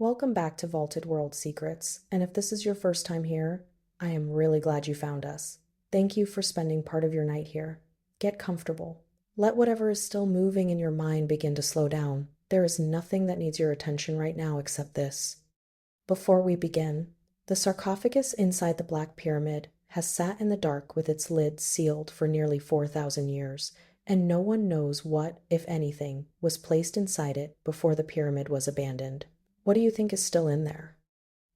Welcome back to Vaulted World Secrets, and if this is your first time here, I am really glad you found us. Thank you for spending part of your night here. Get comfortable. Let whatever is still moving in your mind begin to slow down. There is nothing that needs your attention right now except this. Before we begin, the sarcophagus inside the Black Pyramid has sat in the dark with its lid sealed for nearly 4,000 years, and no one knows what, if anything, was placed inside it before the pyramid was abandoned. What do you think is still in there?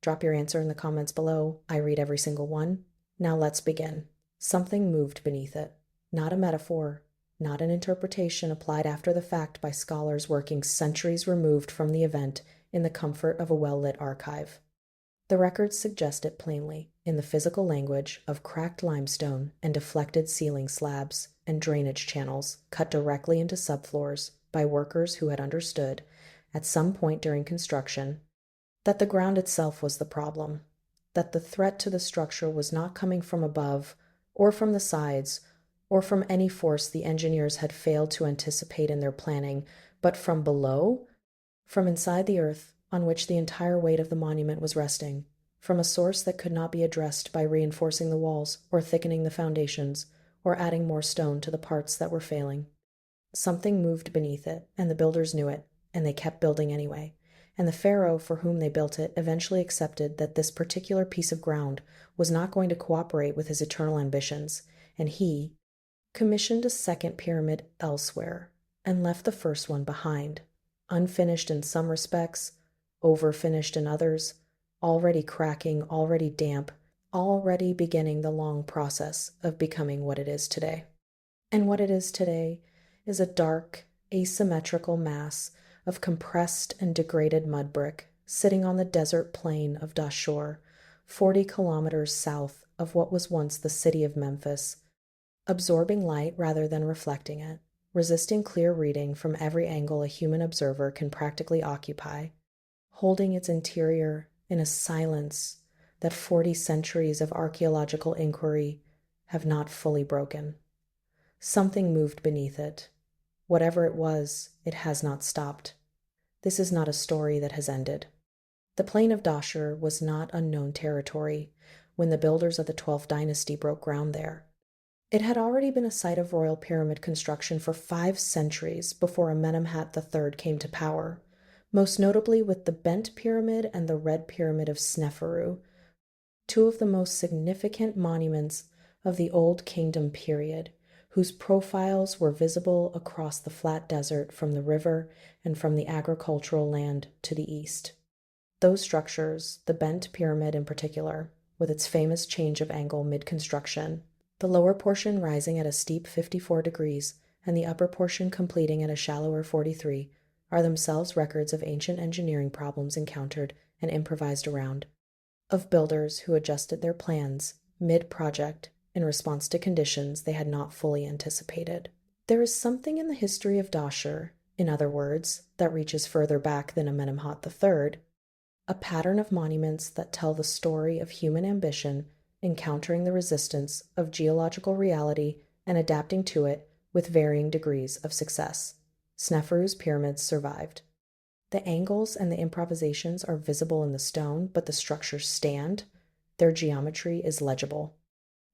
Drop your answer in the comments below. I read every single one. Now let's begin. Something moved beneath it. Not a metaphor, not an interpretation applied after the fact by scholars working centuries removed from the event in the comfort of a well-lit archive. The records suggest it plainly in the physical language of cracked limestone and deflected ceiling slabs and drainage channels cut directly into subfloors by workers who had understood at some point during construction, that the ground itself was the problem, that the threat to the structure was not coming from above, or from the sides, or from any force the engineers had failed to anticipate in their planning, but from below, from inside the earth on which the entire weight of the monument was resting, from a source that could not be addressed by reinforcing the walls, or thickening the foundations, or adding more stone to the parts that were failing. Something moved beneath it, and the builders knew it, and they kept building anyway. And the pharaoh for whom they built it eventually accepted that this particular piece of ground was not going to cooperate with his eternal ambitions, and he commissioned a second pyramid elsewhere and left the first one behind, unfinished in some respects, overfinished in others, already cracking, already damp, already beginning the long process of becoming what it is today. And what it is today is a dark, asymmetrical mass of compressed and degraded mudbrick sitting on the desert plain of Dahshur, 40 kilometers south of what was once the city of Memphis, absorbing light rather than reflecting it, resisting clear reading from every angle a human observer can practically occupy, holding its interior in a silence that 40 centuries of archaeological inquiry have not fully broken. Something moved beneath it. Whatever it was, it has not stopped. This is not a story that has ended. The plain of Dahshur was not unknown territory when the builders of the 12th Dynasty broke ground there. It had already been a site of royal pyramid construction for 5 centuries before Amenemhat III came to power, most notably with the Bent Pyramid and the Red Pyramid of Sneferu, two of the most significant monuments of the Old Kingdom period, whose profiles were visible across the flat desert from the river and from the agricultural land to the east. Those structures, the Bent Pyramid in particular, with its famous change of angle mid-construction, the lower portion rising at a steep 54 degrees and the upper portion completing at a shallower 43, are themselves records of ancient engineering problems encountered and improvised around, of builders who adjusted their plans mid-project in response to conditions they had not fully anticipated. There is something in the history of Dahshur, in other words, that reaches further back than Amenemhat III, a pattern of monuments that tell the story of human ambition encountering the resistance of geological reality and adapting to it with varying degrees of success. Sneferu's pyramids survived. The angles and the improvisations are visible in the stone, but the structures stand. Their geometry is legible.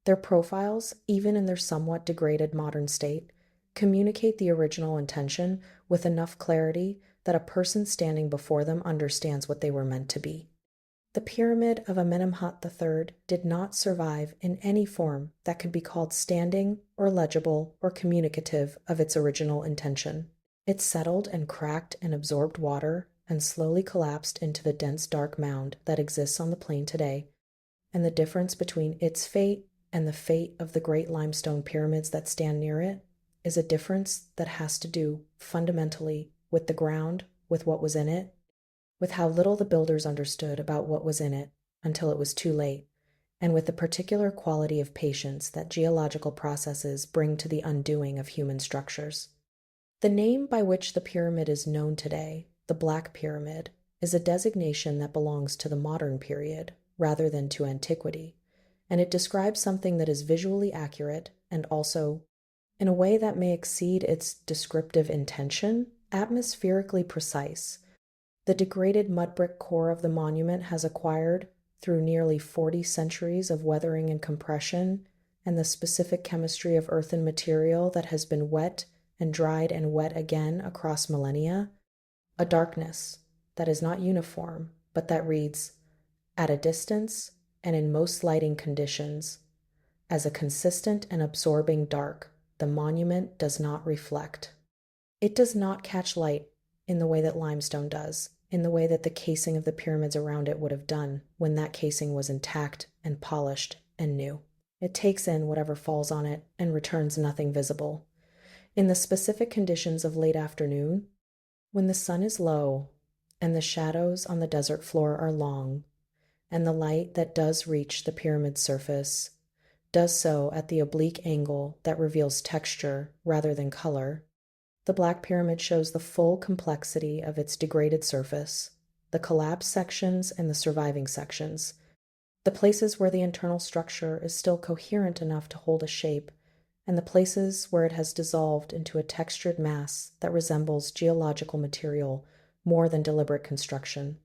Their profiles, even in their somewhat degraded modern state, communicate the original intention with enough clarity that a person standing before them understands what they were meant to be. The pyramid of Amenemhat III did not survive in any form that could be called standing or legible or communicative of its original intention. It settled and cracked and absorbed water and slowly collapsed into the dense dark mound that exists on the plain today, and the difference between its fate and the fate of the great limestone pyramids that stand near it is a difference that has to do fundamentally with the ground, with what was in it, with how little the builders understood about what was in it until it was too late, and with the particular quality of patience that geological processes bring to the undoing of human structures. The name by which the pyramid is known today, the Black Pyramid, is a designation that belongs to the modern period rather than to antiquity, and it describes something that is visually accurate and also, in a way that may exceed its descriptive intention, atmospherically precise, The degraded mudbrick core of the monument has acquired, through nearly 40 centuries of weathering and compression, and the specific chemistry of earthen material that has been wet and dried and wet again across millennia, a darkness that is not uniform, but that reads, at a distance and in most lighting conditions, as a consistent and absorbing dark, the monument does not reflect. It does not catch light in the way that limestone does, in the way that the casing of the pyramids around it would have done when that casing was intact and polished and new. It takes in whatever falls on it and returns nothing visible. In the specific conditions of late afternoon, when the sun is low and the shadows on the desert floor are long, and the light that does reach the pyramid surface does so at the oblique angle that reveals texture rather than color, the Black Pyramid shows the full complexity of its degraded surface, the collapsed sections and the surviving sections, the places where the internal structure is still coherent enough to hold a shape, and the places where it has dissolved into a textured mass that resembles geological material more than deliberate construction.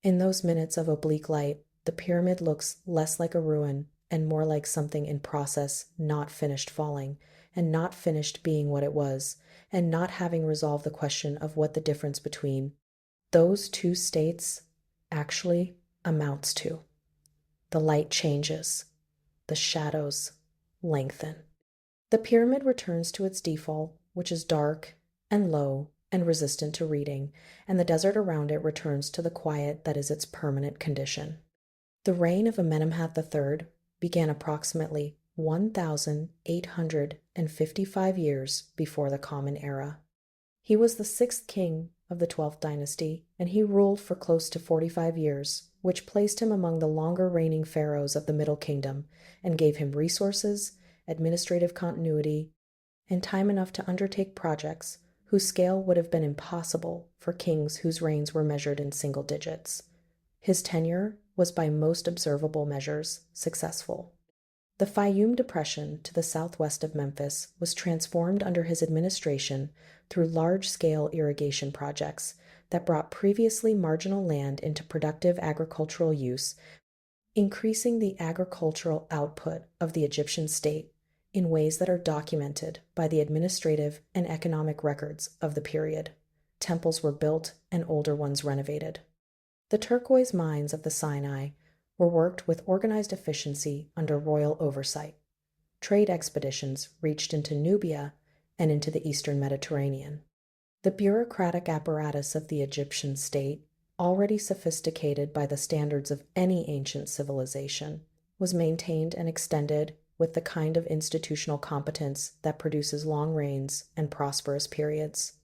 In those minutes of oblique light, the pyramid looks less like a ruin and more like something in process, not finished falling, and not finished being what it was, and not having resolved the question of what the difference between those two states actually amounts to. The light changes. The shadows lengthen. The pyramid returns to its default, which is dark and low and resistant to reading, and the desert around it returns to the quiet that is its permanent condition. The reign of Amenemhat III began approximately 1,855 years before the Common Era. He was the sixth king of the 12th Dynasty, and he ruled for close to 45 years, which placed him among the longer reigning pharaohs of the Middle Kingdom and gave him resources, administrative continuity, and time enough to undertake projects whose scale would have been impossible for kings whose reigns were measured in single digits. His tenure was by most observable measures successful. The Fayum Depression to the southwest of Memphis was transformed under his administration through large-scale irrigation projects that brought previously marginal land into productive agricultural use, increasing the agricultural output of the Egyptian state in ways that are documented by the administrative and economic records of the period. Temples were built and older ones renovated. The turquoise mines of the Sinai were worked with organized efficiency under royal oversight. Trade expeditions reached into Nubia and into the eastern Mediterranean. The bureaucratic apparatus of the Egyptian state, already sophisticated by the standards of any ancient civilization, was maintained and extended with the kind of institutional competence that produces long reigns and prosperous periods.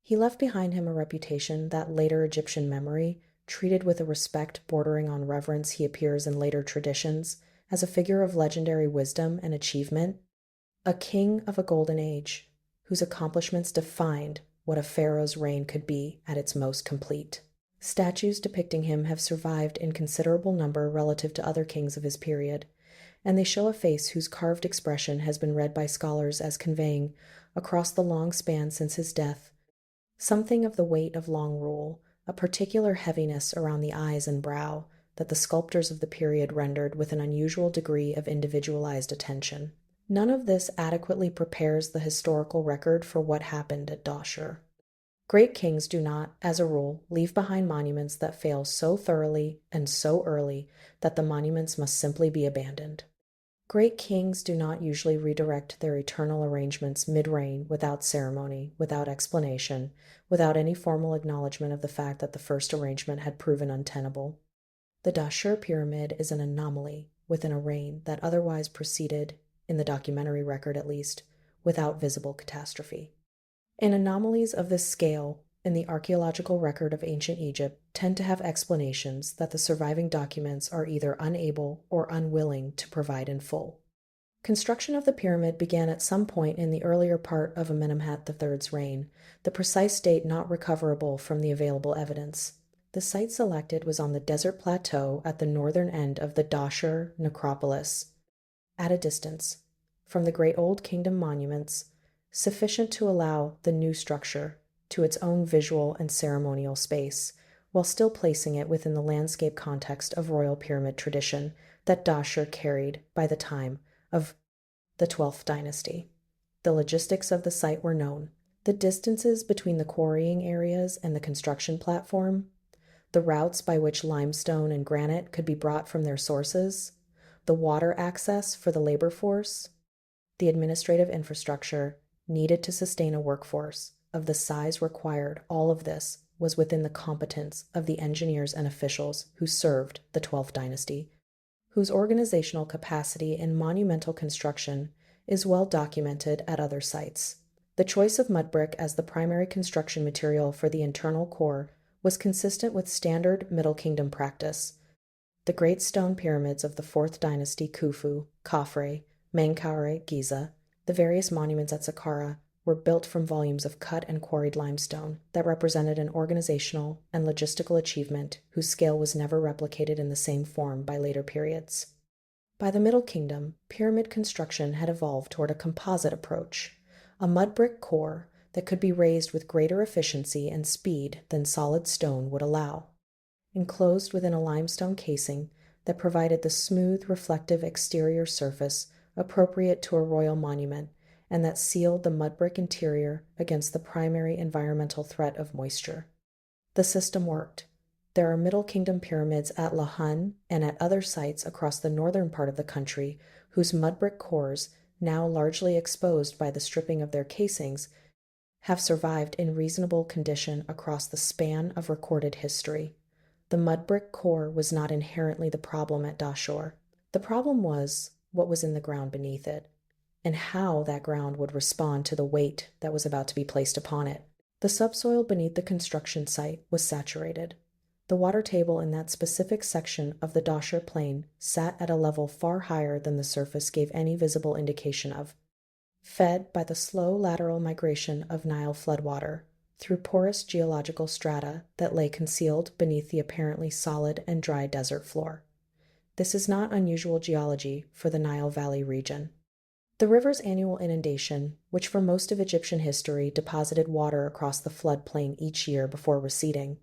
He left behind him a reputation that later Egyptian memory treated with a respect bordering on reverence. He appears in later traditions as a figure of legendary wisdom and achievement, a king of a golden age, whose accomplishments defined what a pharaoh's reign could be at its most complete. Statues depicting him have survived in considerable number relative to other kings of his period, and they show a face whose carved expression has been read by scholars as conveying, across the long span since his death, something of the weight of long rule, a particular heaviness around the eyes and brow that the sculptors of the period rendered with an unusual degree of individualized attention. None of this adequately prepares the historical record for what happened at Dahshur. Great kings do not, as a rule, leave behind monuments that fail so thoroughly and so early that the monuments must simply be abandoned. Great kings do not usually redirect their eternal arrangements mid-reign without ceremony, without explanation, without any formal acknowledgement of the fact that the first arrangement had proven untenable. The Dahshur pyramid is an anomaly within a reign that otherwise proceeded, in the documentary record at least, without visible catastrophe. And anomalies of this scale in the archaeological record of ancient Egypt tend to have explanations that the surviving documents are either unable or unwilling to provide in full. Construction of the pyramid began at some point in the earlier part of Amenemhat III's reign, the precise date not recoverable from the available evidence. The site selected was on the desert plateau at the northern end of the Dahshur necropolis, at a distance from the great Old Kingdom monuments, sufficient to allow the new structure to its own visual and ceremonial space, while still placing it within the landscape context of royal pyramid tradition that Dahshur carried by the time of the 12th Dynasty. The logistics of the site were known. The distances between the quarrying areas and the construction platform, the routes by which limestone and granite could be brought from their sources, the water access for the labor force, the administrative infrastructure needed to sustain a workforce of the size required. All of this was within the competence of the engineers and officials who served the 12th Dynasty, whose organizational capacity in monumental construction is well documented at other sites. The choice of mudbrick as the primary construction material for the internal core was consistent with standard Middle Kingdom practice. The great stone pyramids of the 4th Dynasty, Khufu, Khafre, Menkaure, Giza, the various monuments at Saqqara were built from volumes of cut and quarried limestone that represented an organizational and logistical achievement whose scale was never replicated in the same form by later periods. By the Middle Kingdom, pyramid construction had evolved toward a composite approach, a mud brick core that could be raised with greater efficiency and speed than solid stone would allow. Enclosed within a limestone casing that provided the smooth, reflective exterior surface appropriate to a royal monument and that sealed the mud brick interior against the primary environmental threat of moisture. The system worked. There are Middle Kingdom pyramids at Lahan and at other sites across the northern part of the country whose mud brick cores, now largely exposed by the stripping of their casings, have survived in reasonable condition across the span of recorded history. The mud brick core was not inherently the problem at Dahshur. The problem was what was in the ground beneath it, and how that ground would respond to the weight that was about to be placed upon it. The subsoil beneath the construction site was saturated. The water table in that specific section of the Dahshur plain sat at a level far higher than the surface gave any visible indication of, fed by the slow lateral migration of Nile floodwater through porous geological strata that lay concealed beneath the apparently solid and dry desert floor. This is not unusual geology for the Nile Valley region. The river's annual inundation, which for most of Egyptian history deposited water across the floodplain each year before receding,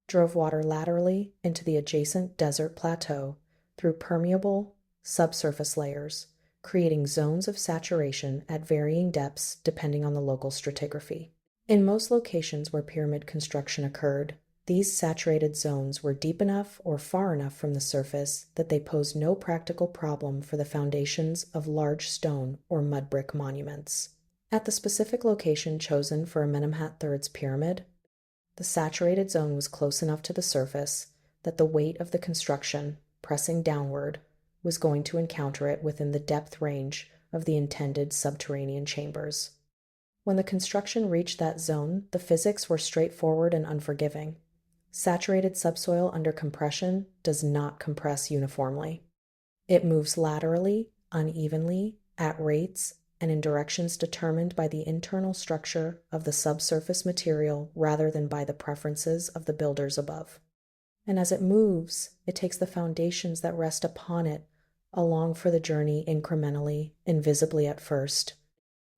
drove water laterally into the adjacent desert plateau through permeable subsurface layers, creating zones of saturation at varying depths depending on the local stratigraphy. In most locations where pyramid construction occurred, these saturated zones were deep enough or far enough from the surface that they posed no practical problem for the foundations of large stone or mud brick monuments. At the specific location chosen for Amenemhat III's pyramid, the saturated zone was close enough to the surface that the weight of the construction, pressing downward, was going to encounter it within the depth range of the intended subterranean chambers. When the construction reached that zone, the physics were straightforward and unforgiving. Saturated subsoil under compression does not compress uniformly. It moves laterally, unevenly, at rates, and in directions determined by the internal structure of the subsurface material rather than by the preferences of the builders above. And as it moves, it takes the foundations that rest upon it along for the journey incrementally, invisibly at first,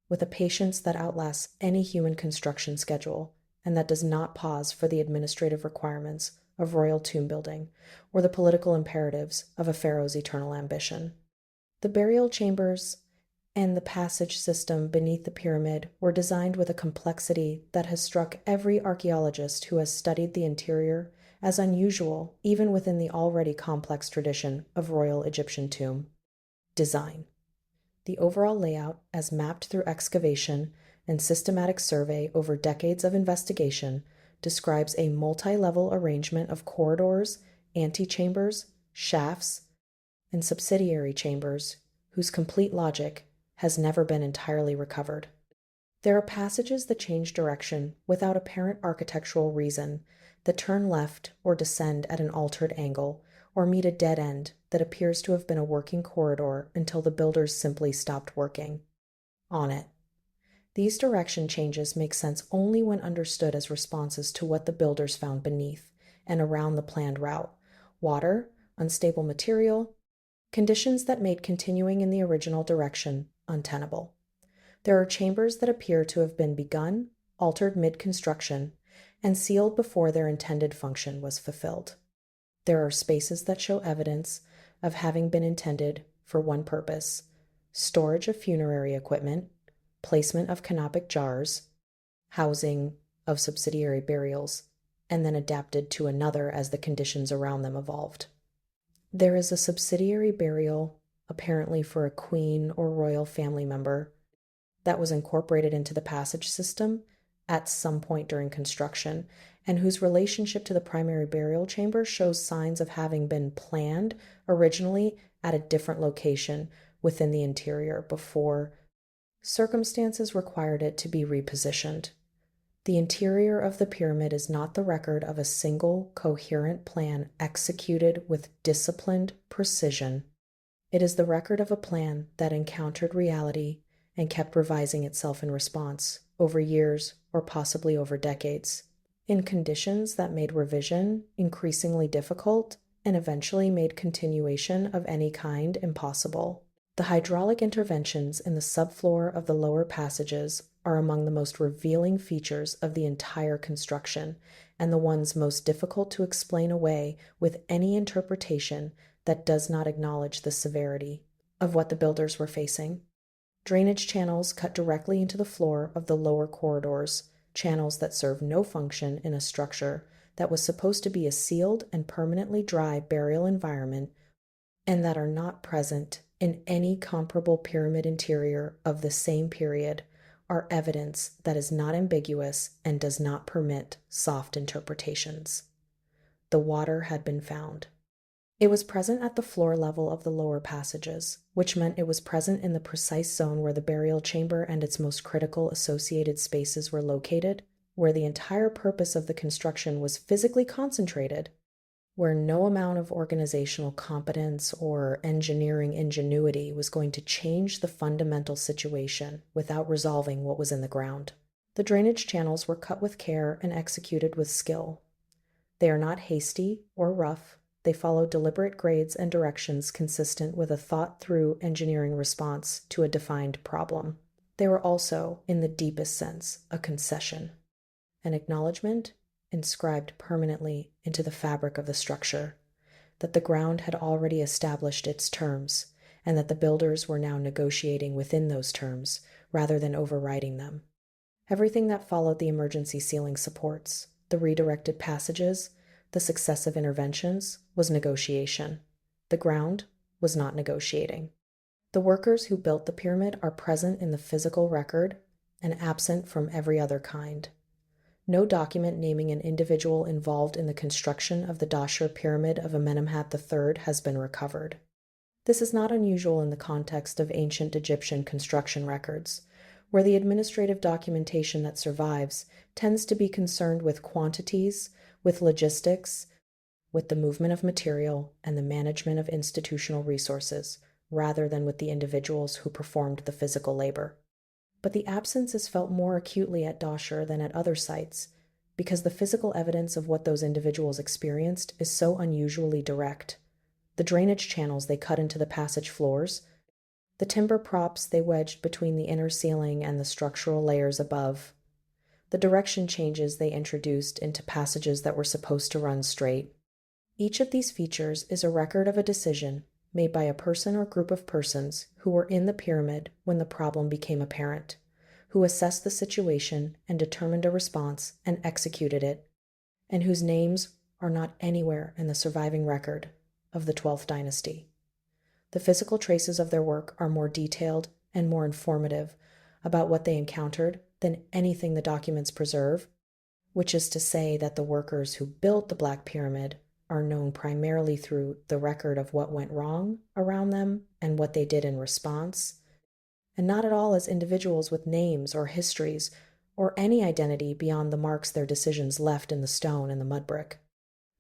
with a patience that outlasts any human construction schedule and that does not pause for the administrative requirements of royal tomb building or the political imperatives of a pharaoh's eternal ambition. The burial chambers and the passage system beneath the pyramid were designed with a complexity that has struck every archaeologist who has studied the interior as unusual even within the already complex tradition of royal Egyptian tomb design. The overall layout, as mapped through excavation and systematic survey over decades of investigation, describes a multi-level arrangement of corridors, antechambers, shafts, and subsidiary chambers whose complete logic has never been entirely recovered. There are passages that change direction without apparent architectural reason, that turn left or descend at an altered angle, or meet a dead end that appears to have been a working corridor until the builders simply stopped working on it. These direction changes make sense only when understood as responses to what the builders found beneath and around the planned route: water, unstable material, conditions that made continuing in the original direction untenable. There are chambers that appear to have been begun, altered mid-construction, and sealed before their intended function was fulfilled. There are spaces that show evidence of having been intended for one purpose: storage of funerary equipment, placement of canopic jars, housing of subsidiary burials, and then adapted to another as the conditions around them evolved. There is a subsidiary burial, apparently for a queen or royal family member, that was incorporated into the passage system at some point during construction, and whose relationship to the primary burial chamber shows signs of having been planned originally at a different location within the interior before circumstances required it to be repositioned. The interior of the pyramid is not the record of a single coherent plan executed with disciplined precision. It is the record of a plan that encountered reality and kept revising itself in response over years or possibly over decades, in conditions that made revision increasingly difficult and eventually made continuation of any kind impossible. The hydraulic interventions in the subfloor of the lower passages are among the most revealing features of the entire construction, and the ones most difficult to explain away with any interpretation that does not acknowledge the severity of what the builders were facing. Drainage channels cut directly into the floor of the lower corridors, channels that serve no function in a structure that was supposed to be a sealed and permanently dry burial environment, and that are not present in any comparable pyramid interior of the same period, are evidence that is not ambiguous and does not permit soft interpretations. The water had been found. It was present at the floor level of the lower passages, which meant it was present in the precise zone where the burial chamber and its most critical associated spaces were located, where the entire purpose of the construction was physically concentrated, where no amount of organizational competence or engineering ingenuity was going to change the fundamental situation without resolving what was in the ground. The drainage channels were cut with care and executed with skill. They are not hasty or rough. They follow deliberate grades and directions consistent with a thought-through engineering response to a defined problem. They were also, in the deepest sense, a concession, an acknowledgement inscribed permanently into the fabric of the structure, that the ground had already established its terms, and that the builders were now negotiating within those terms rather than overriding them. Everything that followed the emergency ceiling supports, the redirected passages, the successive interventions, was negotiation. The ground was not negotiating. The workers who built the pyramid are present in the physical record and absent from every other kind. No document naming an individual involved in the construction of the Dahshur pyramid of Amenemhat III has been recovered. This is not unusual in the context of ancient Egyptian construction records, where the administrative documentation that survives tends to be concerned with quantities, with logistics, with the movement of material, and the management of institutional resources, rather than with the individuals who performed the physical labor. But the absence is felt more acutely at Dahshur than at other sites, because the physical evidence of what those individuals experienced is so unusually direct. The drainage channels they cut into the passage floors, the timber props they wedged between the inner ceiling and the structural layers above, the direction changes they introduced into passages that were supposed to run straight. Each of these features is a record of a decision made by a person or group of persons who were in the pyramid when the problem became apparent, who assessed the situation and determined a response and executed it, and whose names are not anywhere in the surviving record of the 12th Dynasty. The physical traces of their work are more detailed and more informative about what they encountered than anything the documents preserve, which is to say that the workers who built the Black Pyramid are known primarily through the record of what went wrong around them and what they did in response, and not at all as individuals with names or histories or any identity beyond the marks their decisions left in the stone and the mudbrick.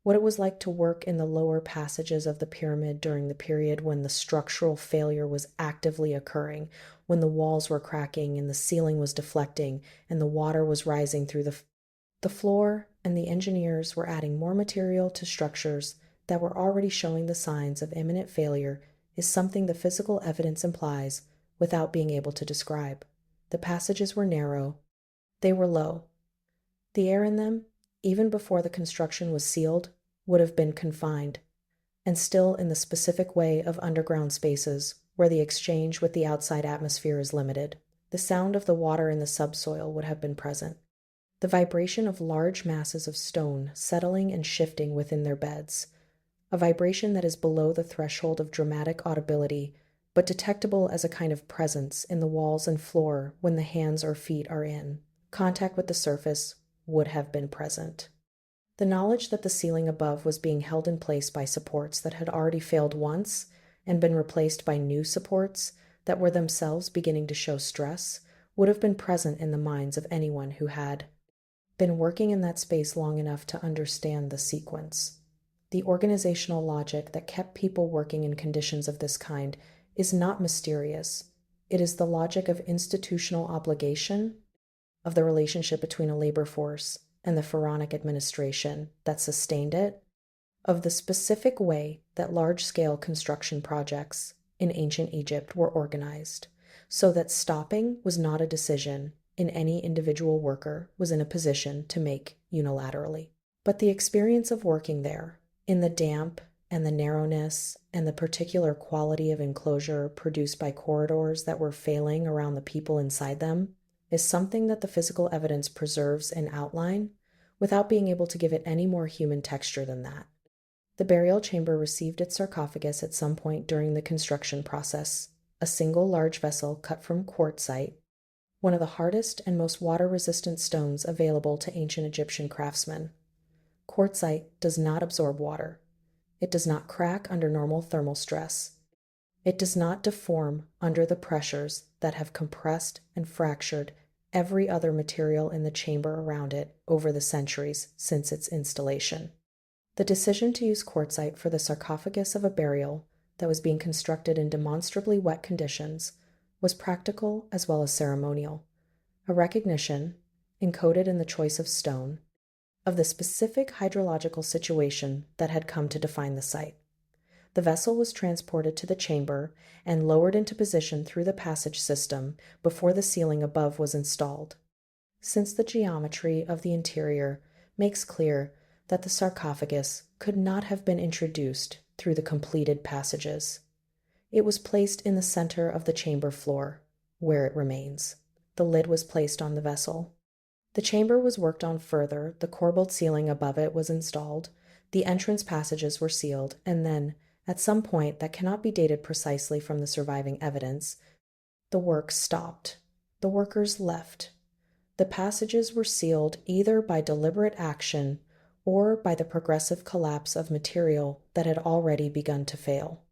What it was like to work in the lower passages of the pyramid during the period when the structural failure was actively occurring, when the walls were cracking and the ceiling was deflecting and the water was rising through the floor, and the engineers were adding more material to structures that were already showing the signs of imminent failure, is something the physical evidence implies without being able to describe. The passages were narrow. They were low. The air in them, even before the construction was sealed, would have been confined, and still in the specific way of underground spaces where the exchange with the outside atmosphere is limited. The sound of the water in the subsoil would have been present. The vibration of large masses of stone settling and shifting within their beds, a vibration that is below the threshold of dramatic audibility, but detectable as a kind of presence in the walls and floor when the hands or feet are in contact with the surface, would have been present. The knowledge that the ceiling above was being held in place by supports that had already failed once and been replaced by new supports that were themselves beginning to show stress would have been present in the minds of anyone who had been working in that space long enough to understand the sequence. The organizational logic that kept people working in conditions of this kind is not mysterious. It is the logic of institutional obligation, of the relationship between a labor force and the pharaonic administration that sustained it, of the specific way that large-scale construction projects in ancient Egypt were organized, so that stopping was not a decision any individual worker was in a position to make unilaterally. But the experience of working there, in the damp and the narrowness and the particular quality of enclosure produced by corridors that were failing around the people inside them, is something that the physical evidence preserves in outline without being able to give it any more human texture than that. The burial chamber received its sarcophagus at some point during the construction process, a single large vessel cut from quartzite, one of the hardest and most water-resistant stones available to ancient Egyptian craftsmen. Quartzite does not absorb water. It does not crack under normal thermal stress. It does not deform under the pressures that have compressed and fractured every other material in the chamber around it over the centuries since its installation. The decision to use quartzite for the sarcophagus of a burial that was being constructed in demonstrably wet conditions was practical as well as ceremonial, a recognition, encoded in the choice of stone, of the specific hydrological situation that had come to define the site. The vessel was transported to the chamber and lowered into position through the passage system before the ceiling above was installed. Since the geometry of the interior makes clear that the sarcophagus could not have been introduced through the completed passages, it was placed in the center of the chamber floor, where it remains. The lid was placed on the vessel. The chamber was worked on further, the corbelled ceiling above it was installed, the entrance passages were sealed, and then, at some point that cannot be dated precisely from the surviving evidence, the work stopped. The workers left. The passages were sealed either by deliberate action or by the progressive collapse of material that had already begun to fail.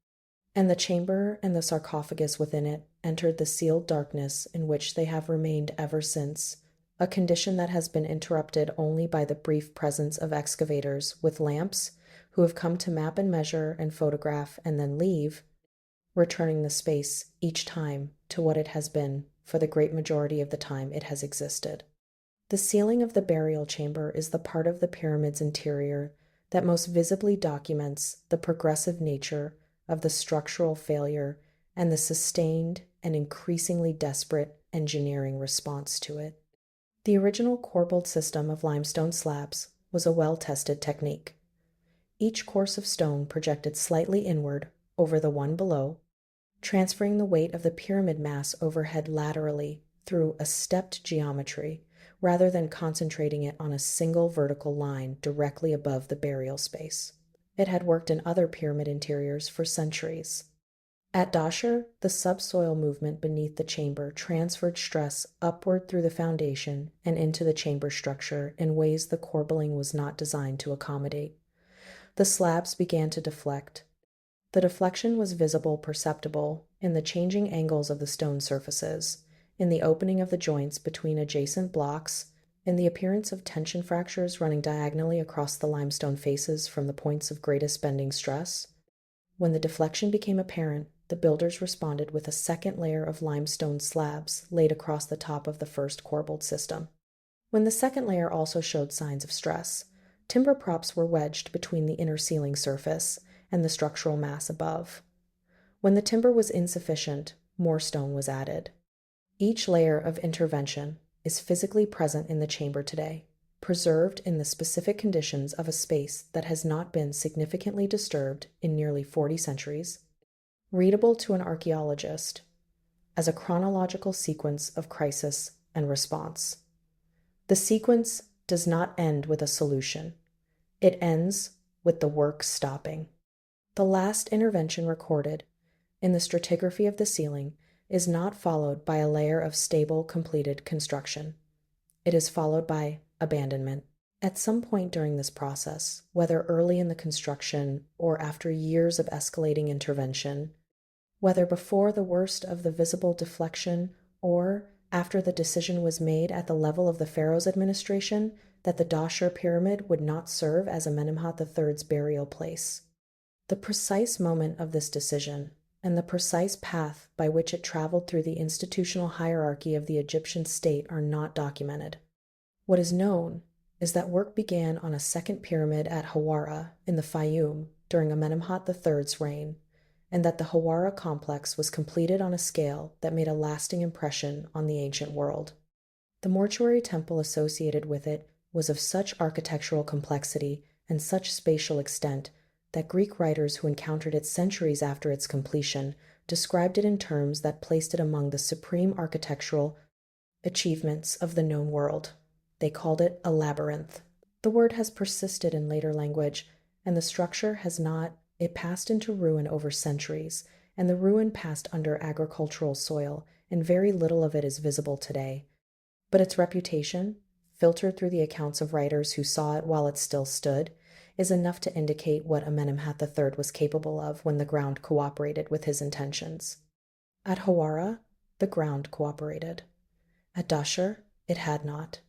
And the chamber and the sarcophagus within it entered the sealed darkness in which they have remained ever since, a condition that has been interrupted only by the brief presence of excavators with lamps who have come to map and measure and photograph and then leave, returning the space each time to what it has been for the great majority of the time it has existed. The ceiling of the burial chamber is the part of the pyramid's interior that most visibly documents the progressive nature of the structural failure and the sustained and increasingly desperate engineering response to it. The original corbelled system of limestone slabs was a well-tested technique. Each course of stone projected slightly inward over the one below, transferring the weight of the pyramid mass overhead laterally through a stepped geometry, rather than concentrating it on a single vertical line directly above the burial space. It had worked in other pyramid interiors for centuries. At Dahshur, the subsoil movement beneath the chamber transferred stress upward through the foundation and into the chamber structure in ways the corbelling was not designed to accommodate. The slabs began to deflect. The deflection was perceptible in the changing angles of the stone surfaces, in the opening of the joints between adjacent blocks, in the appearance of tension fractures running diagonally across the limestone faces from the points of greatest bending stress. When the deflection became apparent, the builders responded with a second layer of limestone slabs laid across the top of the first corbelled system. When the second layer also showed signs of stress, timber props were wedged between the inner ceiling surface and the structural mass above. When the timber was insufficient, more stone was added. Each layer of intervention is physically present in the chamber today, preserved in the specific conditions of a space that has not been significantly disturbed in nearly 40 centuries, readable to an archaeologist as a chronological sequence of crisis and response. The sequence does not end with a solution. It ends with the work stopping. The last intervention recorded in the stratigraphy of the ceiling is not followed by a layer of stable, completed construction. It is followed by abandonment. At some point during this process, whether early in the construction or after years of escalating intervention, whether before the worst of the visible deflection or after the decision was made at the level of the pharaoh's administration that the Dahshur pyramid would not serve as Amenemhat III's burial place. The precise moment of this decision and the precise path by which it traveled through the institutional hierarchy of the Egyptian state are not documented. What is known is that work began on a second pyramid at Hawara in the Fayum during Amenemhat III's reign, and that the Hawara complex was completed on a scale that made a lasting impression on the ancient world. The mortuary temple associated with it was of such architectural complexity and such spatial extent that Greek writers who encountered it centuries after its completion described it in terms that placed it among the supreme architectural achievements of the known world. They called it a labyrinth. The word has persisted in later language, and the structure has not. It passed into ruin over centuries, and the ruin passed under agricultural soil, and very little of it is visible today. But its reputation, filtered through the accounts of writers who saw it while it still stood, is enough to indicate what Amenemhat III was capable of when the ground cooperated with his intentions. At Hawara, the ground cooperated. At Dahshur, it had not,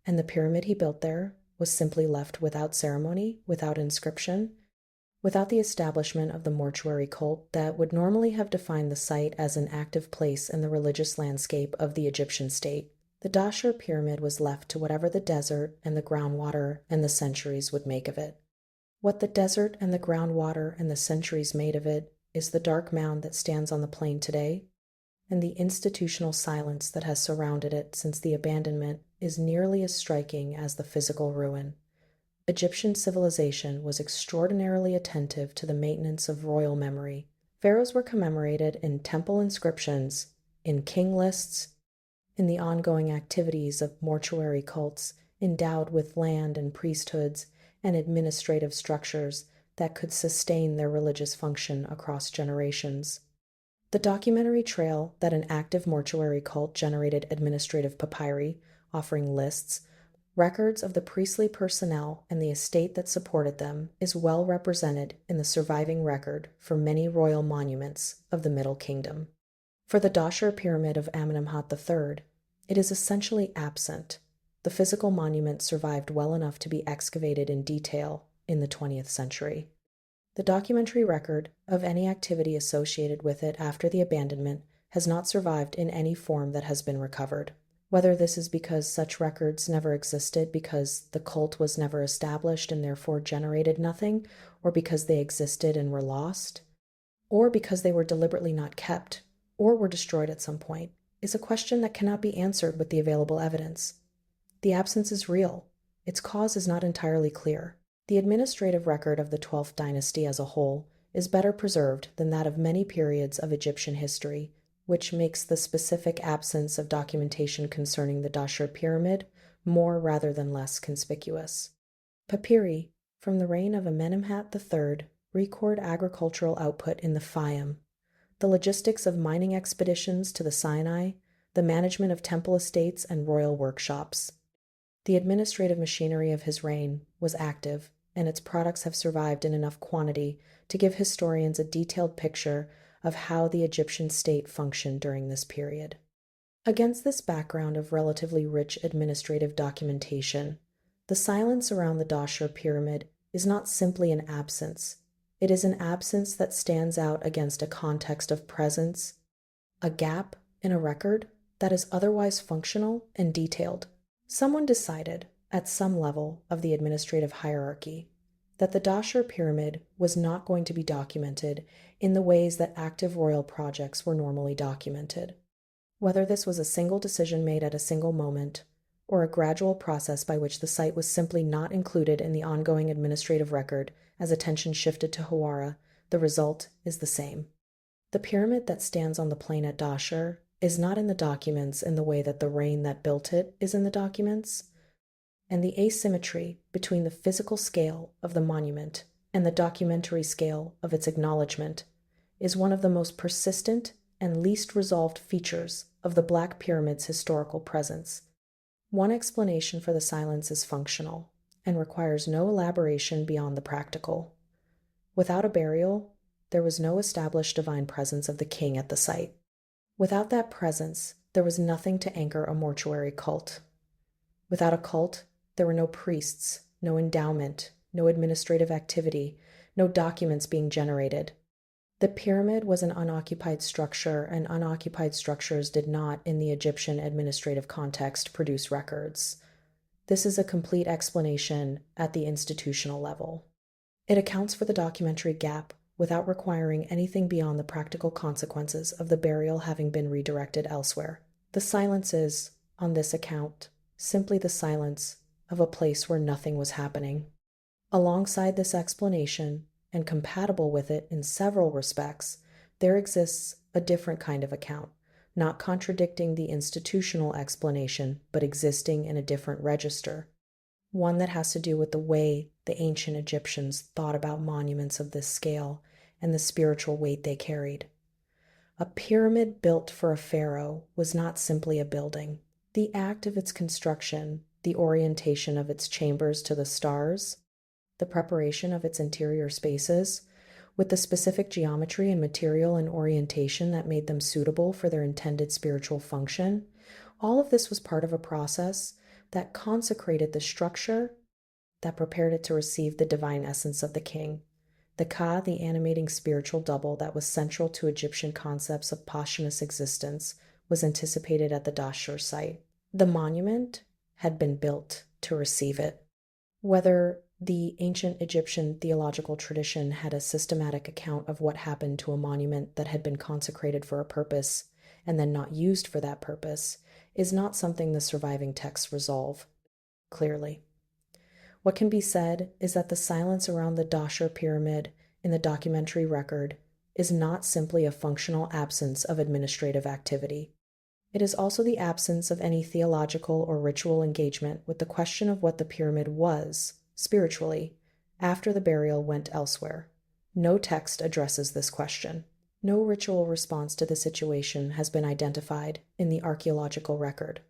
and the pyramid he built there was simply left without ceremony, without inscription, without the establishment of the mortuary cult that would normally have defined the site as an active place in the religious landscape of the Egyptian state. The Dahshur pyramid was left to whatever the desert and the groundwater and the centuries would make of it. What the desert and the groundwater and the centuries made of it is the dark mound that stands on the plain today, and the institutional silence that has surrounded it since the abandonment is nearly as striking as the physical ruin. Egyptian civilization was extraordinarily attentive to the maintenance of royal memory. Pharaohs were commemorated in temple inscriptions, in king lists, in the ongoing activities of mortuary cults endowed with land and priesthoods and administrative structures that could sustain their religious function across generations. The documentary trail that an active mortuary cult generated administrative papyri, offering lists, records of the priestly personnel and the estate that supported them, is well represented in the surviving record for many royal monuments of the Middle Kingdom. For the Dahshur pyramid of Amenemhat III, it is essentially absent. The physical monument survived well enough to be excavated in detail in the 20th century. The documentary record of any activity associated with it after the abandonment has not survived in any form that has been recovered. Whether this is because such records never existed because the cult was never established and therefore generated nothing, or because they existed and were lost, or because they were deliberately not kept, or were destroyed at some point, is a question that cannot be answered with the available evidence. The absence is real. Its cause is not entirely clear. The administrative record of the 12th Dynasty as a whole is better preserved than that of many periods of Egyptian history, which makes the specific absence of documentation concerning the Dahshur pyramid more rather than less conspicuous. Papyri, from the reign of Amenemhat III, record agricultural output in the Fayum, the logistics of mining expeditions to the Sinai, the management of temple estates and royal workshops. The administrative machinery of his reign was active, and its products have survived in enough quantity to give historians a detailed picture of how the Egyptian state functioned during this period. Against this background of relatively rich administrative documentation, the silence around the Dahshur pyramid is not simply an absence. It is an absence that stands out against a context of presence, a gap in a record that is otherwise functional and detailed. Someone decided, at some level of the administrative hierarchy, that the Dahshur pyramid was not going to be documented in the ways that active royal projects were normally documented. Whether this was a single decision made at a single moment, or a gradual process by which the site was simply not included in the ongoing administrative record as attention shifted to Hawara, the result is the same. The pyramid that stands on the plain at Dahshur is not in the documents in the way that the rain that built it is in the documents, and the asymmetry between the physical scale of the monument and the documentary scale of its acknowledgement is one of the most persistent and least resolved features of the Black Pyramid's historical presence. One explanation for the silence is functional and requires no elaboration beyond the practical. Without a burial, there was no established divine presence of the king at the site. Without that presence, there was nothing to anchor a mortuary cult. Without a cult, there were no priests, no endowment, no administrative activity, no documents being generated. The pyramid was an unoccupied structure, and unoccupied structures did not, in the Egyptian administrative context, produce records. This is a complete explanation at the institutional level. It accounts for the documentary gap without requiring anything beyond the practical consequences of the burial having been redirected elsewhere. The silence is, on this account, simply the silence of a place where nothing was happening. Alongside this explanation, and compatible with it in several respects, there exists a different kind of account, not contradicting the institutional explanation, but existing in a different register, one that has to do with the way the ancient Egyptians thought about monuments of this scale and the spiritual weight they carried. A pyramid built for a pharaoh was not simply a building. The act of its construction, the orientation of its chambers to the stars, the preparation of its interior spaces, with the specific geometry and material and orientation that made them suitable for their intended spiritual function, all of this was part of a process that consecrated the structure, that prepared it to receive the divine essence of the king. The Ka, the animating spiritual double that was central to Egyptian concepts of posthumous existence, was anticipated at the Dahshur site. The monument had been built to receive it. Whether the ancient Egyptian theological tradition had a systematic account of what happened to a monument that had been consecrated for a purpose and then not used for that purpose is not something the surviving texts resolve clearly. What can be said is that the silence around the Dahshur pyramid in the documentary record is not simply a functional absence of administrative activity. It is also the absence of any theological or ritual engagement with the question of what the pyramid was, spiritually, after the burial went elsewhere. No text addresses this question. No ritual response to the situation has been identified in the archaeological record.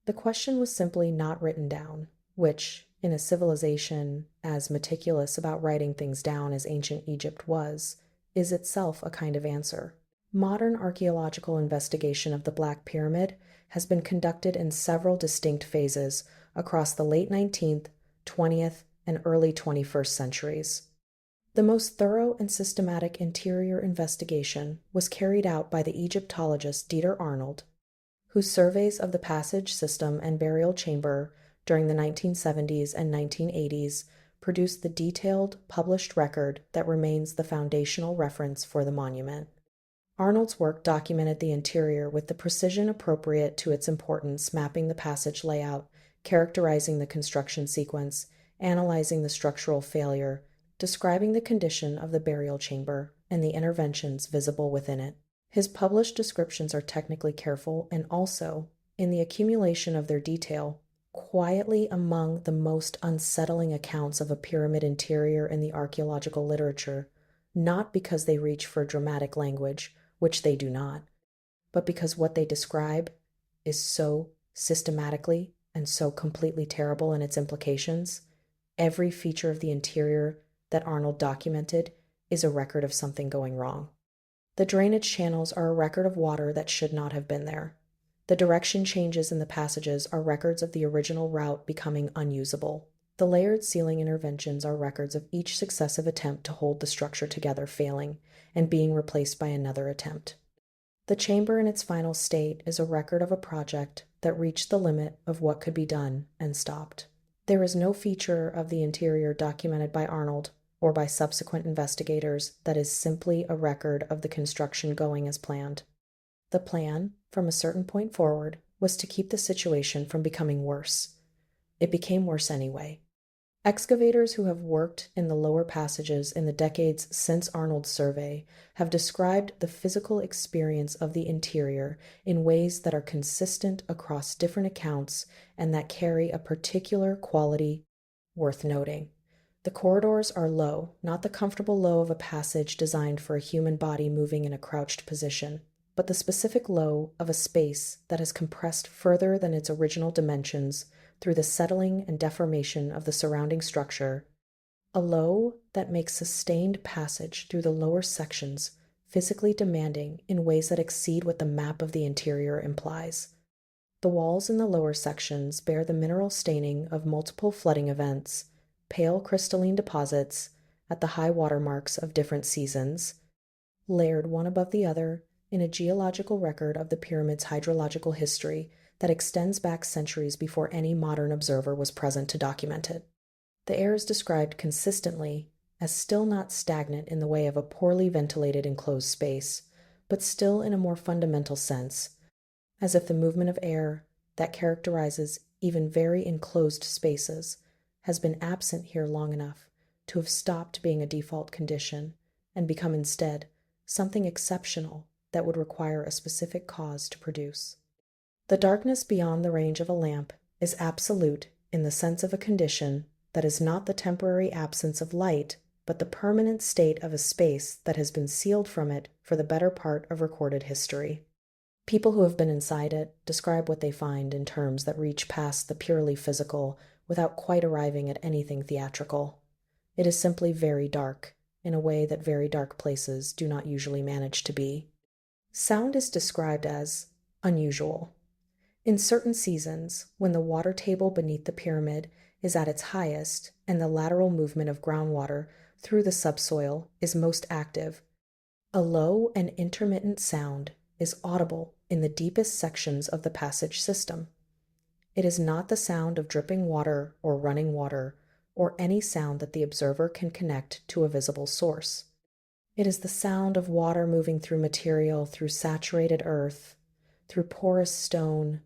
The question was simply not written down, which, in a civilization as meticulous about writing things down as ancient Egypt was, is itself a kind of answer. Modern archaeological investigation of the Black Pyramid has been conducted in several distinct phases across the late 19th, 20th, and early 21st centuries. The most thorough and systematic interior investigation was carried out by the Egyptologist Dieter Arnold, whose surveys of the passage system and burial chamber during the 1970s and 1980s produced the detailed, published record that remains the foundational reference for the monument. Arnold's work documented the interior with the precision appropriate to its importance, mapping the passage layout, characterizing the construction sequence, analyzing the structural failure, describing the condition of the burial chamber, and the interventions visible within it. His published descriptions are technically careful and also, in the accumulation of their detail, quietly among the most unsettling accounts of a pyramid interior in the archaeological literature, not because they reach for dramatic language, which they do not, but because what they describe is so systematically and so completely terrible in its implications. Every feature of the interior that Arnold documented is a record of something going wrong. The drainage channels are a record of water that should not have been there. The direction changes in the passages are records of the original route becoming unusable. The layered ceiling interventions are records of each successive attempt to hold the structure together failing and being replaced by another attempt. The chamber in its final state is a record of a project that reached the limit of what could be done and stopped. There is no feature of the interior documented by Arnold or by subsequent investigators that is simply a record of the construction going as planned. The plan, from a certain point forward, was to keep the situation from becoming worse. It became worse anyway. Excavators who have worked in the lower passages in the decades since Arnold's survey have described the physical experience of the interior in ways that are consistent across different accounts and that carry a particular quality worth noting. The corridors are low, not the comfortable low of a passage designed for a human body moving in a crouched position, but the specific low of a space that has compressed further than its original dimensions through the settling and deformation of the surrounding structure, a low that makes sustained passage through the lower sections physically demanding in ways that exceed what the map of the interior implies. The walls in the lower sections bear the mineral staining of multiple flooding events, pale crystalline deposits at the high water marks of different seasons, layered one above the other in a geological record of the pyramid's hydrological history that extends back centuries before any modern observer was present to document it. The air is described consistently as still not stagnant in the way of a poorly ventilated enclosed space, but still in a more fundamental sense, as if the movement of air that characterizes even very enclosed spaces has been absent here long enough to have stopped being a default condition and become instead something exceptional that would require a specific cause to produce. The darkness beyond the range of a lamp is absolute in the sense of a condition that is not the temporary absence of light, but the permanent state of a space that has been sealed from it for the better part of recorded history. People who have been inside it describe what they find in terms that reach past the purely physical without quite arriving at anything theatrical. It is simply very dark, in a way that very dark places do not usually manage to be. Sound is described as unusual. In certain seasons, when the water table beneath the pyramid is at its highest and the lateral movement of groundwater through the subsoil is most active, a low and intermittent sound is audible in the deepest sections of the passage system. It is not the sound of dripping water or running water, or any sound that the observer can connect to a visible source. It is the sound of water moving through material, through saturated earth, through porous stone,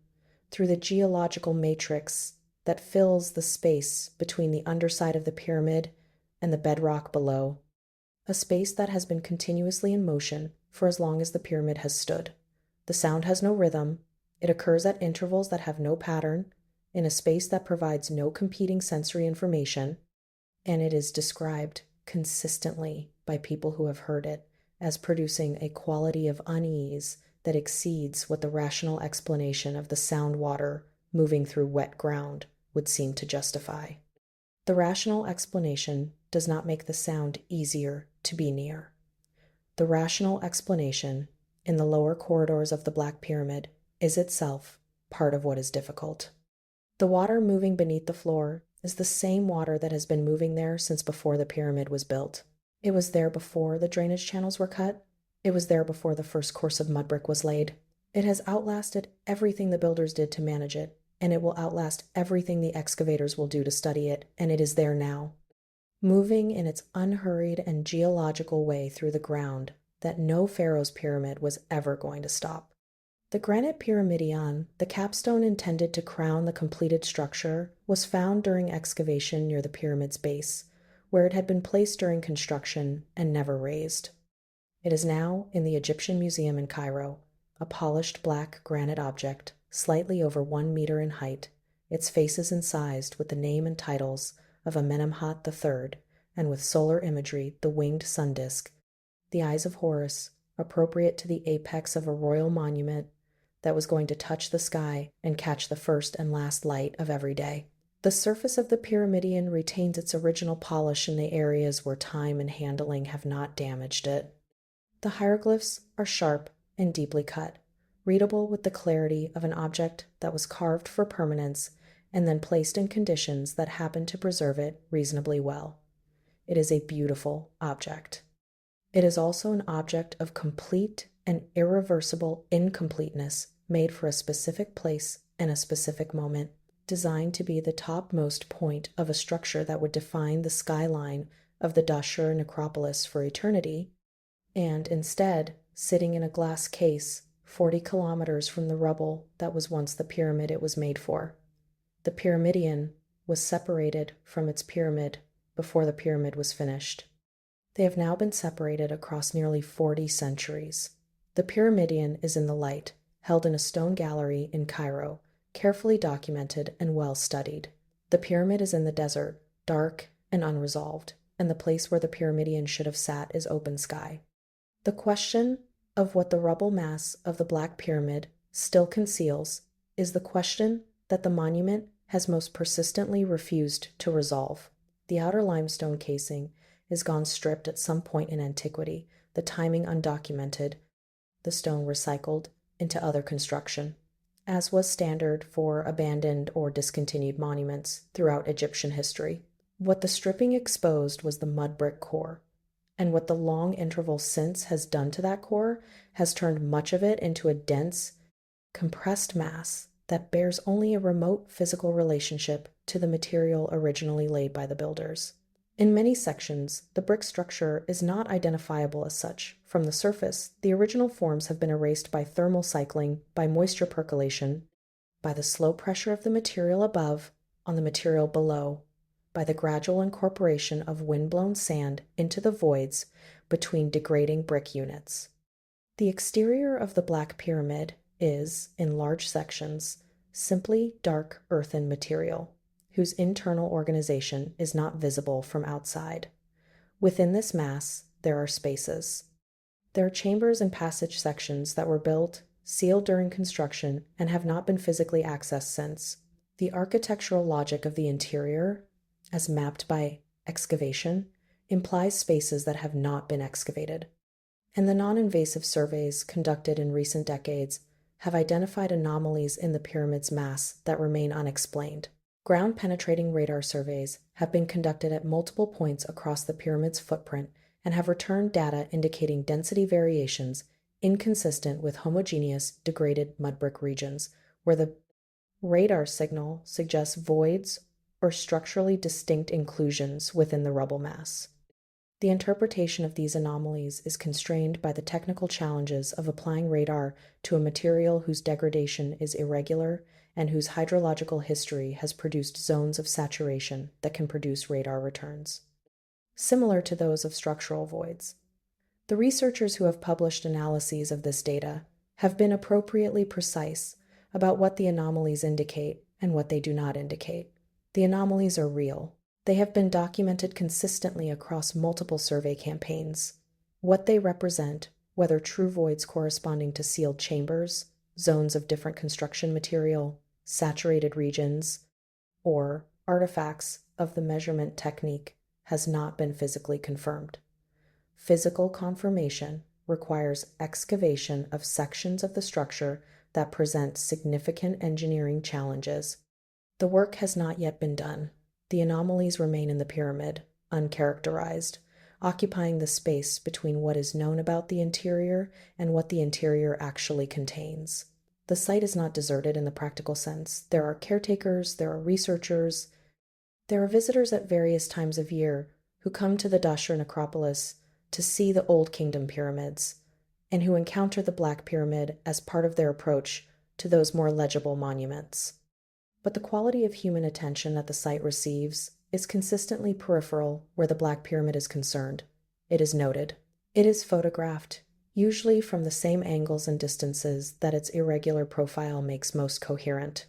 through the geological matrix that fills the space between the underside of the pyramid and the bedrock below, a space that has been continuously in motion for as long as the pyramid has stood. The sound has no rhythm, it occurs at intervals that have no pattern, in a space that provides no competing sensory information, and it is described consistently by people who have heard it as producing a quality of unease that exceeds what the rational explanation of the sound water moving through wet ground would seem to justify. The rational explanation does not make the sound easier to be near. The rational explanation in the lower corridors of the Black Pyramid is itself part of what is difficult. The water moving beneath the floor is the same water that has been moving there since before the pyramid was built. It was there before the drainage channels were cut. It was there before the first course of mudbrick was laid. It has outlasted everything the builders did to manage it, and it will outlast everything the excavators will do to study it, and it is there now, moving in its unhurried and geological way through the ground that no pharaoh's pyramid was ever going to stop. The granite pyramidion, the capstone intended to crown the completed structure, was found during excavation near the pyramid's base, where it had been placed during construction and never raised. It is now in the Egyptian Museum in Cairo, a polished black granite object, slightly over 1 meter in height. Its face is incised with the name and titles of Amenemhat III, and with solar imagery, the winged sun disk, the eyes of Horus, appropriate to the apex of a royal monument that was going to touch the sky and catch the first and last light of every day. The surface of the pyramidion retains its original polish in the areas where time and handling have not damaged it. The hieroglyphs are sharp and deeply cut, readable with the clarity of an object that was carved for permanence and then placed in conditions that happen to preserve it reasonably well. It is a beautiful object. It is also an object of complete and irreversible incompleteness made for a specific place and a specific moment, designed to be the topmost point of a structure that would define the skyline of the Dahshur necropolis for eternity, and instead, sitting in a glass case 40 kilometers from the rubble that was once the pyramid it was made for. The pyramidion was separated from its pyramid before the pyramid was finished. They have now been separated across nearly 40 centuries. The pyramidion is in the light, held in a stone gallery in Cairo, carefully documented and well studied. The pyramid is in the desert, dark and unresolved, and the place where the pyramidion should have sat is open sky. The question of what the rubble mass of the Black Pyramid still conceals is the question that the monument has most persistently refused to resolve. The outer limestone casing is gone stripped at some point in antiquity, the timing undocumented, the stone recycled into other construction, as was standard for abandoned or discontinued monuments throughout Egyptian history. What the stripping exposed was the mudbrick core, and what the long interval since has done to that core has turned much of it into a dense, compressed mass that bears only a remote physical relationship to the material originally laid by the builders. In many sections, the brick structure is not identifiable as such. From the surface, the original forms have been erased by thermal cycling, by moisture percolation, by the slow pressure of the material above on the material below, by the gradual incorporation of wind-blown sand into the voids between degrading brick units. The exterior of the Black Pyramid is, in large sections, simply dark earthen material, whose internal organization is not visible from outside. Within this mass, there are spaces. There are chambers and passage sections that were built, sealed during construction, and have not been physically accessed since. The architectural logic of the interior, as mapped by excavation, implies spaces that have not been excavated. And the non-invasive surveys conducted in recent decades have identified anomalies in the pyramid's mass that remain unexplained. Ground-penetrating radar surveys have been conducted at multiple points across the pyramid's footprint and have returned data indicating density variations inconsistent with homogeneous, degraded mudbrick regions, where the radar signal suggests voids or structurally distinct inclusions within the rubble mass. The interpretation of these anomalies is constrained by the technical challenges of applying radar to a material whose degradation is irregular and whose hydrological history has produced zones of saturation that can produce radar returns, similar to those of structural voids. The researchers who have published analyses of this data have been appropriately precise about what the anomalies indicate and what they do not indicate. The anomalies are real. They have been documented consistently across multiple survey campaigns. What they represent, whether true voids corresponding to sealed chambers, zones of different construction material, saturated regions, or artifacts of the measurement technique, has not been physically confirmed. Physical confirmation requires excavation of sections of the structure that present significant engineering challenges. The work has not yet been done. The anomalies remain in the pyramid, uncharacterized, occupying the space between what is known about the interior and what the interior actually contains. The site is not deserted in the practical sense. There are caretakers, there are researchers, there are visitors at various times of year who come to the Dahshur necropolis to see the Old Kingdom pyramids, and who encounter the Black Pyramid as part of their approach to those more legible monuments. But the quality of human attention that the site receives is consistently peripheral where the Black Pyramid is concerned. It is noted. It is photographed, usually from the same angles and distances that its irregular profile makes most coherent.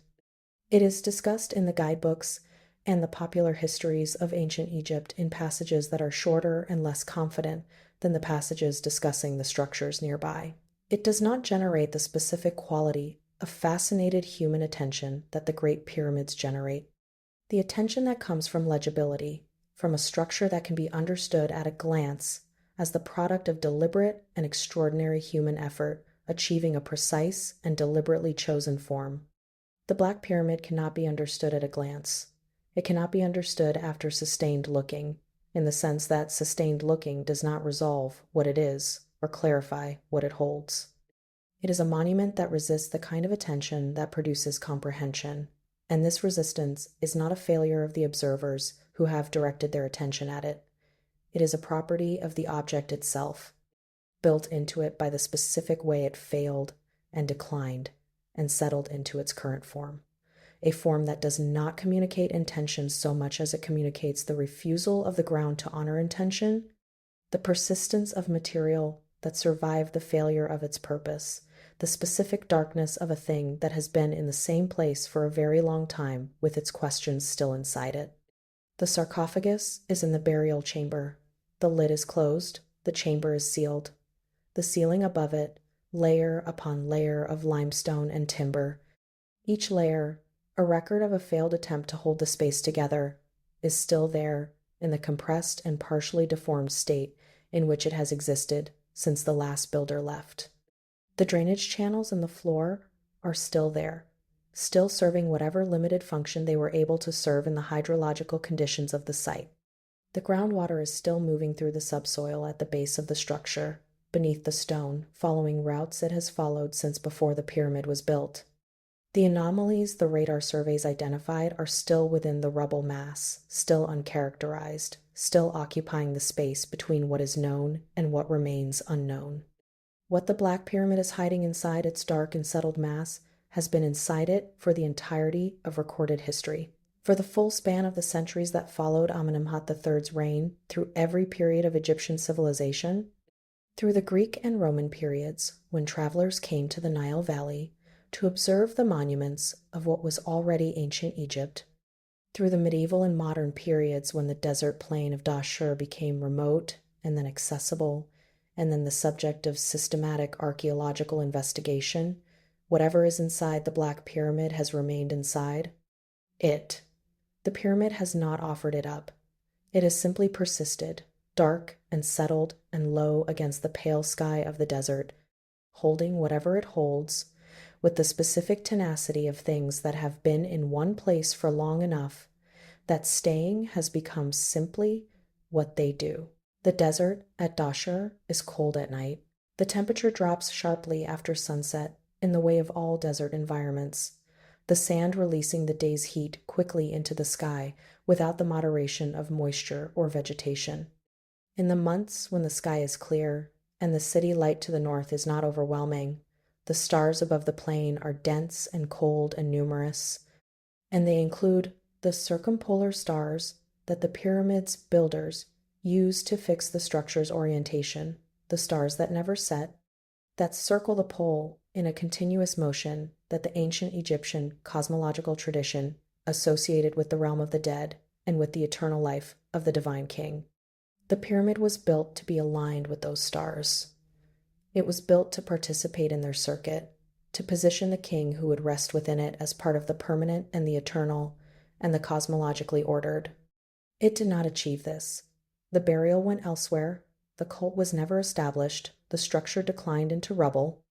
It is discussed in the guidebooks and the popular histories of ancient Egypt in passages that are shorter and less confident than the passages discussing the structures nearby. It does not generate the specific quality of fascinated human attention that the Great Pyramids generate. The attention that comes from legibility, from a structure that can be understood at a glance as the product of deliberate and extraordinary human effort, achieving a precise and deliberately chosen form. The Black Pyramid cannot be understood at a glance. It cannot be understood after sustained looking, in the sense that sustained looking does not resolve what it is or clarify what it holds. It is a monument that resists the kind of attention that produces comprehension, and this resistance is not a failure of the observers who have directed their attention at it. It is a property of the object itself, built into it by the specific way it failed and declined and settled into its current form, a form that does not communicate intention so much as it communicates the refusal of the ground to honor intention, the persistence of material that survived the failure of its purpose, the specific darkness of a thing that has been in the same place for a very long time with its questions still inside it. The sarcophagus is in the burial chamber. The lid is closed, the chamber is sealed. The ceiling above it, layer upon layer of limestone and timber, each layer a record of a failed attempt to hold the space together, is still there in the compressed and partially deformed state in which it has existed since the last builder left. The drainage channels in the floor are still there, still serving whatever limited function they were able to serve in the hydrological conditions of the site. The groundwater is still moving through the subsoil at the base of the structure, beneath the stone, following routes it has followed since before the pyramid was built. The anomalies the radar surveys identified are still within the rubble mass, still uncharacterized, still occupying the space between what is known and what remains unknown. What the Black Pyramid is hiding inside its dark and settled mass has been inside it for the entirety of recorded history. For the full span of the centuries that followed Amenemhat III's reign, through every period of Egyptian civilization, through the Greek and Roman periods, when travelers came to the Nile Valley to observe the monuments of what was already ancient Egypt, through the medieval and modern periods when the desert plain of Dahshur became remote and then accessible, and then the subject of systematic archaeological investigation, whatever is inside the Black Pyramid has remained inside. The pyramid has not offered it up. It has simply persisted, dark and settled and low against the pale sky of the desert, holding whatever it holds, with the specific tenacity of things that have been in one place for long enough that staying has become simply what they do. The desert at Dahshur is cold at night. The temperature drops sharply after sunset in the way of all desert environments, the sand releasing the day's heat quickly into the sky without the moderation of moisture or vegetation. In the months when the sky is clear and the city light to the north is not overwhelming, the stars above the plain are dense and cold and numerous, and they include the circumpolar stars that the pyramid's builders used to fix the structure's orientation, the stars that never set, that circle the pole in a continuous motion that the ancient Egyptian cosmological tradition associated with the realm of the dead and with the eternal life of the divine king. The pyramid was built to be aligned with those stars. It was built to participate in their circuit, to position the king who would rest within it as part of the permanent and the eternal and the cosmologically ordered. It did not achieve this. The burial went elsewhere, the cult was never established, the structure declined into rubble,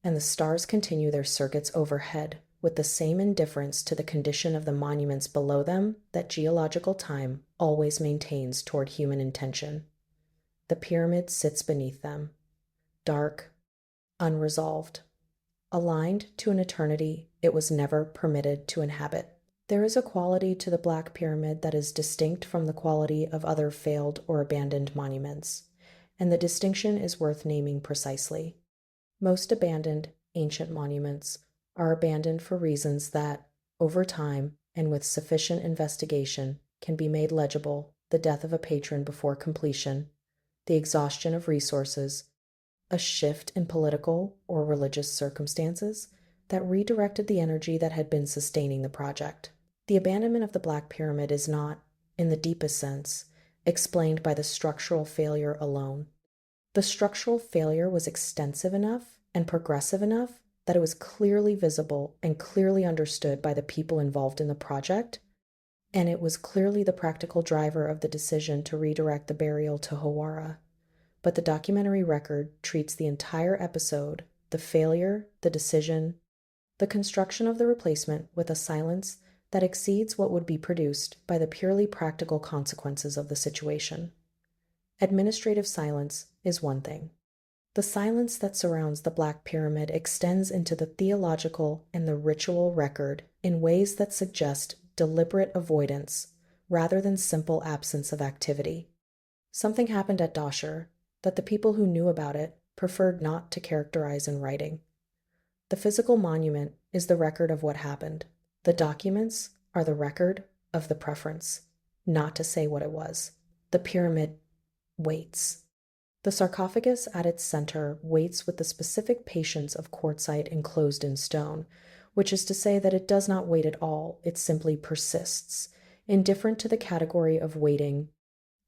and the stars continue their circuits overhead with the same indifference to the condition of the monuments below them that geological time always maintains toward human intention. The pyramid sits beneath them, dark, unresolved, aligned to an eternity it was never permitted to inhabit. There is a quality to the Black Pyramid that is distinct from the quality of other failed or abandoned monuments, and the distinction is worth naming precisely. Most abandoned ancient monuments are abandoned for reasons that, over time and with sufficient investigation, can be made legible: the death of a patron before completion, the exhaustion of resources, a shift in political or religious circumstances that redirected the energy that had been sustaining the project. The abandonment of the Black Pyramid is not, in the deepest sense, explained by the structural failure alone. The structural failure was extensive enough and progressive enough that it was clearly visible and clearly understood by the people involved in the project, and it was clearly the practical driver of the decision to redirect the burial to Hawara. But the documentary record treats the entire episode, the failure, the decision, the construction of the replacement, with a silence that exceeds what would be produced by the purely practical consequences of the situation. Administrative silence is one thing. The silence that surrounds the Black Pyramid extends into the theological and the ritual record in ways that suggest deliberate avoidance rather than simple absence of activity. Something happened at Dahshur that the people who knew about it preferred not to characterize in writing. The physical monument is the record of what happened. The documents are the record of the preference, not to say what it was. The pyramid waits. The sarcophagus at its center waits with the specific patience of quartzite enclosed in stone, which is to say that it does not wait at all, it simply persists, indifferent to the category of waiting,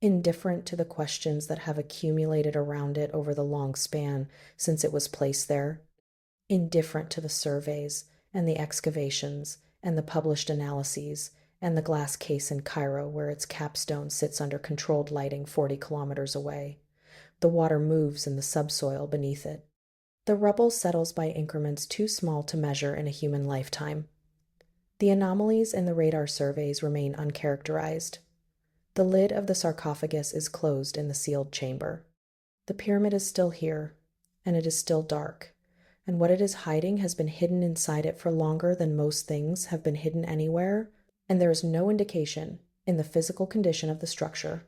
indifferent to the questions that have accumulated around it over the long span since it was placed there, indifferent to the surveys and the excavations and the published analyses and the glass case in Cairo where its capstone sits under controlled lighting 40 kilometers away. The water moves in the subsoil beneath it. The rubble settles by increments too small to measure in a human lifetime. The anomalies in the radar surveys remain uncharacterized. The lid of the sarcophagus is closed in the sealed chamber. The pyramid is still here, and it is still dark, and what it is hiding has been hidden inside it for longer than most things have been hidden anywhere, and there is no indication in the physical condition of the structure,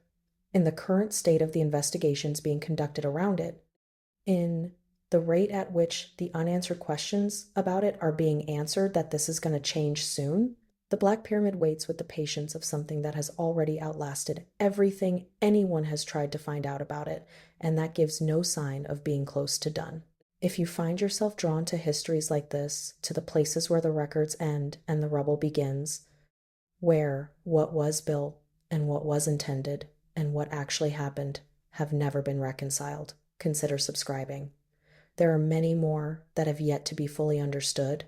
in the current state of the investigations being conducted around it, in the rate at which the unanswered questions about it are being answered, that this is going to change soon. The Black Pyramid waits with the patience of something that has already outlasted everything anyone has tried to find out about it, and that gives no sign of being close to done. If you find yourself drawn to histories like this, to the places where the records end and the rubble begins, where what was built and what was intended and what actually happened have never been reconciled, consider subscribing. There are many more that have yet to be fully understood,